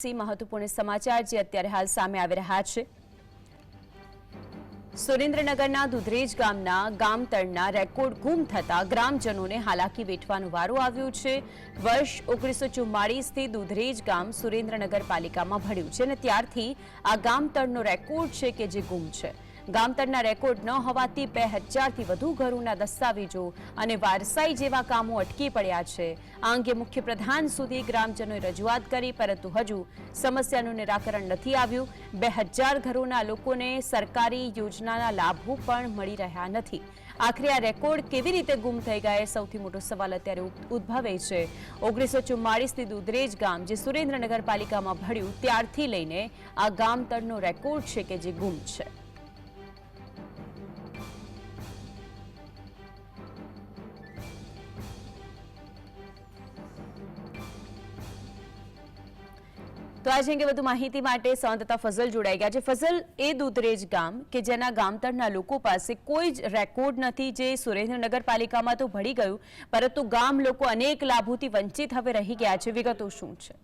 महत्वपूर्ण समाचार जे अत्यारे हाल सामे आवी रह्या छे। सुरेन्द्रनगरना दुधरेज गामना गामतळना रेकोर्ड गुम थता ग्रामजनोने हालाकी वेठવાનો वारो આવ્યો છે। વર્ષ 1944 થી दुधरेज गाम सुरेन्द्रनगर पालिकाમાં ભળ્યું છે અને ત્યારથી આ ગામતળનો રેકોર્ડ છે કે જે ગુમ છે। ગામતળના રેકોર્ડ ન હોવાથી 2000 થી વધુ ઘરોના દસ્તાવેજો અને વારસાઈ જેવા કામો અટકી પડ્યા છે। આ અંગે મુખ્ય પ્રધાન સુધી ગ્રામજનોએ રજૂઆત કરી, પરંતુ હજુ સમસ્યાનું નિરાકરણ નથી આવ્યું। 2000 ઘરોના લોકોને સરકારી યોજનાના લાભો પણ મળી રહ્યા નથી। આખરે આ રેકોર્ડ કેવી રીતે ગુમ થઈ ગયા, સૌથી મોટો સવાલ અત્યારે ઉદ્ભવે છે। 1944 થી દુધરેજ ગામ જે સુરેન્દ્રનગર પાલિકામાં ભળ્યું ત્યારથી લઈને આ ગામતળનો રેકોર્ડ છે કે જે ગુમ છે। तो आज अंगे વધુ માહિતી માટે સંવાદદાતા ફઝલ જોડાઈ ગયા છે। ફઝલ, એ દુધરેજ ગામ કે જેના ગામતળના લોકો પાસે કોઈ જ રેકોર્ડ નથી, જે સુરેન્દ્રનગર પાલિકામાં તો ભળી ગયું, પરંતુ ગામ લોકો અનેક લાભોથી વંચિત હવે રહી ગયા છે। વિગતો શું છે?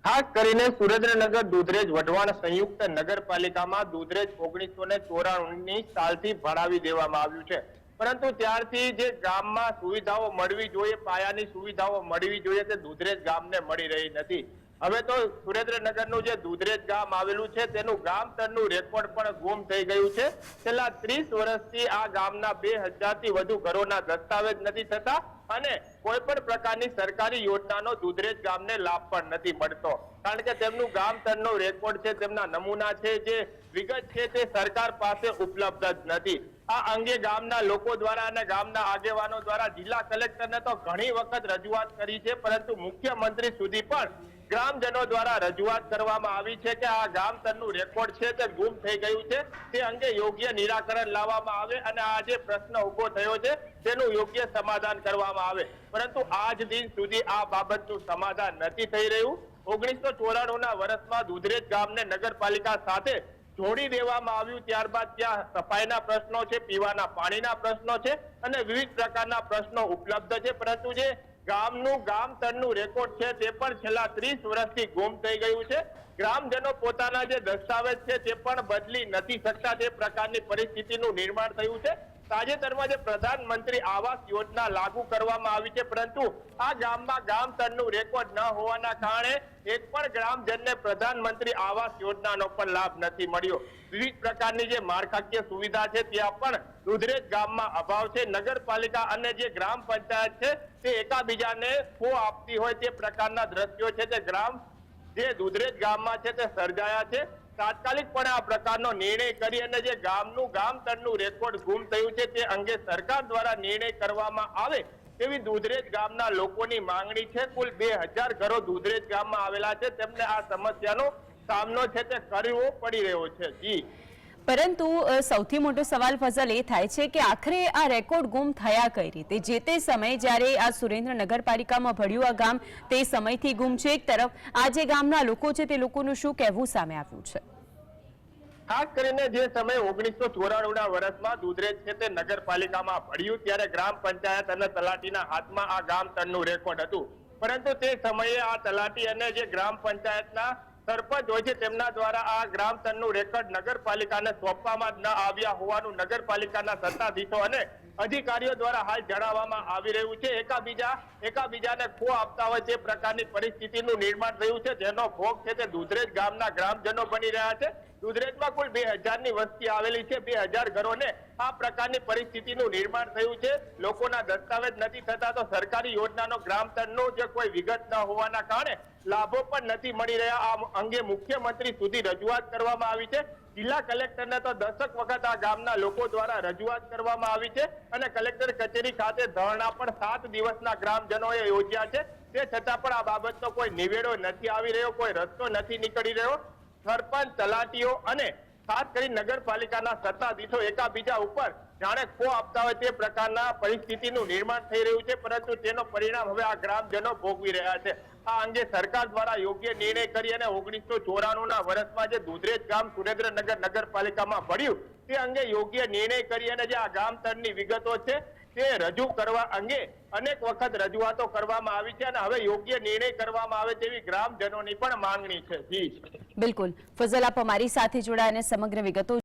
ખાસ કરીને સુરેન્દ્રનગર દુધરેજ વઢવાણ સંયુક્ત નગરપાલિકામાં દુધરેજ 1994 સાલથી ભણાવી દેવામાં આવ્યું છે, પરંતુ ત્યારથી જે ગામમાં સુવિધાઓ મળવી જોઈએ, પાયાની સુવિધાઓ મળવી જોઈએ, તે દુધરેજ ગામને મળી રહી નથી। હવે તો સુરેન્દ્રનગરનું જે દુધરેજ ગામ આવેલું છે તેનું ગામતળનું રેકોર્ડ પણ ગુમ થઈ ગયું છે। છેલ્લા 30 વર્ષથી આ ગામના 2000 થી વધુ ઘરોના દસ્તાવેજ નથી થતા અને કોઈ પણ પ્રકારની સરકારી યોજનાનો દુધરેજ ગામને લાભ પણ નથી મળતો, કારણ કે તેમનું ગામતળનો રેકોર્ડ છે, તેમના નમૂના છે, જે વિગત છે તે સરકાર પાસે ઉપલબ્ધ જ નથી। આ અંગે ગામના લોકો દ્વારા અને ગામના આગેવાનો દ્વારા જિલ્લા કલેક્ટરને તો ઘણી વખત રજૂઆત કરી છે, પરંતુ મુખ્યમંત્રી સુધી પણ ગ્રામજનો દ્વારા રજૂઆત કરવામાં આવી છે કે આ ગામતળનું રેકોર્ડ છે તે ગુમ થઈ ગયું છે, તે અંગે યોગ્ય નિરાકરણ લાવવામાં આવે અને આ જે પ્રશ્ન ઉભો થયો છે તેનું યોગ્ય સમાધાન કરવામાં આવે, પરંતુ આજ દિન સુધી આ બાબતનું સમાધાન નથી થઈ રહ્યું। 1994ના વર્ષમાં દુધરેજ ગામને નગરપાલિકા સાથે જોડી દેવામાં આવ્યું, ત્યારબાદ ત્યાં સફાઈના પ્રશ્નો છે, પીવાના પાણીના પ્રશ્નો છે અને વિવિધ પ્રકારના પ્રશ્નો ઉપલબ્ધ છે, પરંતુ જે ગામનું ગામતળનું રેકોર્ડ છે તે પણ છેલ્લા 30 વર્ષથી ગુમ થઈ ગયું છે। ગ્રામજનો પોતાના જે દસ્તાવેજ છે તે પણ બદલી નથી શકતા, તે પ્રકારની પરિસ્થિતિનું નિર્માણ થયું છે। તાજેતરમાં જે પ્રધાનમંત્રી આવાસ યોજના લાગુ કરવામાં આવી છે, પરંતુ આ ગામમાં ગામતળનું રેકોર્ડ ન હોવાના કારણે એક પણ ગ્રામજનને પ્રધાનમંત્રી આવાસ યોજનાનો પણ લાભ નથી મળ્યો। વિવિધ પ્રકારની જે માળખાકીય સુવિધા છે ત્યાં પણ દુધરેજ ગામમાં અભાવ છે। નગરપાલિકા અને જે ગ્રામ પંચાયત છે તે એકાબીજાને ખો આપતી હોય તે પ્રકારના દ્રશ્યો છે તે જે દુધરેજ ગામમાં છે તે સર્જાયા છે। તાત્કાલિકપણે આ પ્રકારનો નિર્ણય કરી અને જે ગામનું ગામતળનું રેકોર્ડ ગુમ થયું છે તે અંગે સરકાર દ્વારા નિર્ણય કરવામાં આવે તેવી દુધરેજ ગામના લોકોની માંગણી છે। કુલ 2000 ઘરો દુધરેજ ગામમાં આવેલા છે, તેમને આ સમસ્યાનો સામનો છે તે કરવો પડી રહ્યો છે। જી, પરંતુ સૌથી મોટો સવાલ ફઝલ એ થાય છે કે આખરે આ રેકોર્ડ ગુમ થયા કઈ રીતે? જે તે સમય જ્યારે આ સુરેન્દ્રનગર પાલિકામાં ભળ્યું આ ગામ તે સમયથી ગુમ છે, એક તરફ આ જે ગામના લોકો છે તે લોકોનું શું કહેવું સામે આવ્યું છે? ખાસ કરીને જે સમય 1994ના વર્ષમાં દુધરેજ છે તે નગરપાલિકામાં ભળ્યું ત્યારે ગ્રામ પંચાયત અને તલાટીના હાથમાં આ ગામતળનું રેકોર્ડ હતું, પરંતુ તે સમયે આ તલાટી અને જે ગ્રામ પંચાયતના સરપંચ હોય છે તેમના દ્વારા આ ગ્રામતળનું રેકોર્ડ નગરપાલિકાને સોંપવામાં ન આવ્યા હોવાનું નગરપાલિકાના સત્તાધીશો અને અધિકારીઓ દ્વારા હાલ જણાવવામાં આવી રહ્યું છે। એકાબીજાને ખો આપતા હોય તે પ્રકારની પરિસ્થિતિનું નિર્માણ થયું છે, જેનો ભોગ છે તે દુધરેજ ગામના ગ્રામજનો બની રહ્યા છે। દુધરેજમાં કુલ 2000 ની વસ્તી આવેલી છે, 2000 ઘરોને આ પ્રકારની પરિસ્થિતિનું નિર્માણ થયું છે। લોકોના દસ્તાવેજ નથી થતા તો સરકારી યોજનાનો ગ્રામતળનો જે કોઈ વિગત ન હોવાના કારણે લાભો પણ નથી મળી રહ્યા। આ અંગે મુખ્યમંત્રી સુધી રજૂઆત કરવામાં આવી છે। જિલ્લા કલેક્ટરને તો દશક વખત આ ગામના લોકો દ્વારા રજૂઆત કરવામાં આવી છે અને કલેક્ટર કચેરી ખાતે ધરણા પણ 7 દિવસના ગ્રામજનોએ યોજ્યા છે, તે છતાં પણ આ બાબતનો કોઈ નિવેડો નથી આવી રહ્યો, કોઈ રસ્તો નથી નીકળી રહ્યો। સરપંચ, તલાટીઓ અને ખાસ કરી નગરપાલિકાના સત્તાધીશો એકાબીજા ઉપર જાણે ખો આપતા હોય તે પ્રકારના પરિસ્થિતિનું નિર્માણ થઈ રહ્યું છે, પરંતુ તેનો પરિણામ હવે આ ગ્રામજનો ભોગવી રહ્યા છે। આ અંગે સરકાર દ્વારા યોગ્ય નિર્ણય કરી અને 1994ના વર્ષમાં જે દુધરેજ ગામ સુરેન્દ્રનગર નગરપાલિકામાં ભળ્યું તે અંગે યોગ્ય નિર્ણય કરી અને જે આ ગામતળની વિગતો છે તે રજૂ કરવા અંગે અનેક વખત રજૂઆતો કરવામાં આવી છે અને હવે યોગ્ય નિર્ણય કરવામાં આવે તેવી ગ્રામજનોની પણ માંગણી છે. જી બિલકુલ, ફઝલ આપ અમારી સાથે જોડાયા અને સમગ્ર વિગતો